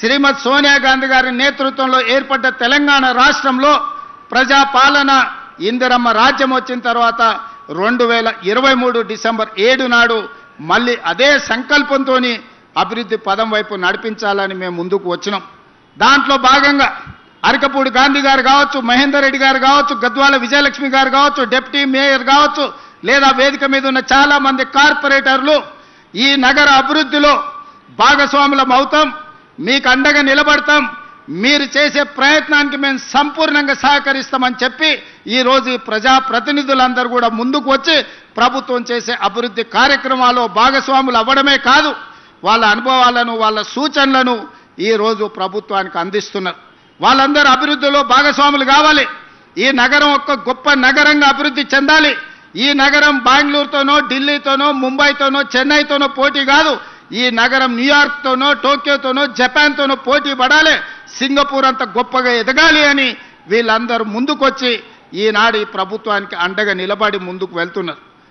శ్రీమతి సోనియా గాంధీ గారి నేతృత్వంలో ఏర్పడ్డ తెలంగాణ రాష్ట్రంలో ప్రజాపాలన ఇందిరమ్మ రాజ్యం వచ్చిన తర్వాత 2023 డిసెంబర్ 7 నాడు మళ్ళీ అదే సంకల్పంతో అభివృద్ధి పదం వైపు నడిపించాలని మేము ముందుకు వచ్చినాం. దాంట్లో భాగంగా అరకపూడి గాంధీ గారు కావచ్చు, మహేందర్ రెడ్డి గారు కావచ్చు, గద్వాల విజయలక్ష్మి గారు కావచ్చు, డిప్యూటీ మేయర్ కావచ్చు, లేదా వేదిక మీద ఉన్న చాలా మంది కార్పొరేటర్లు ఈ నగర అభివృద్ధిలో భాగస్వాములం అవుతాం, మీకు అండగా నిలబడతాం, మీరు చేసే ప్రయత్నానికి మేము సంపూర్ణంగా సహకరిస్తామని చెప్పి ఈరోజు ఈ ప్రజాప్రతినిధులందరూ కూడా ముందుకు వచ్చి ప్రభుత్వం చేసే అభివృద్ధి కార్యక్రమాల్లో భాగస్వాములు అవ్వడమే కాదు, వాళ్ళ అనుభవాలను వాళ్ళ సూచనలను ఈరోజు ప్రభుత్వానికి అందిస్తున్నారు. వాళ్ళందరూ అభివృద్ధిలో భాగస్వాములు కావాలి. ఈ నగరం ఒక గొప్ప నగరంగా అభివృద్ధి చెందాలి. ఈ నగరం బెంగళూరుతోనో, ఢిల్లీతోనో, ముంబైతోనో, చెన్నైతోనో పోటీ కాదు. ఈ నగరం న్యూయార్క్తోనో, టోక్యోతోనో, జపాన్తోనో పోటీ పడాలి. సింగపూర్ అంత గొప్పగా ఎదగాలి అని వీళ్ళందరూ ముందుకొచ్చి ఈనాడు ఈ ప్రభుత్వానికి అండగా నిలబడి ముందుకు వెళ్తున్నారు.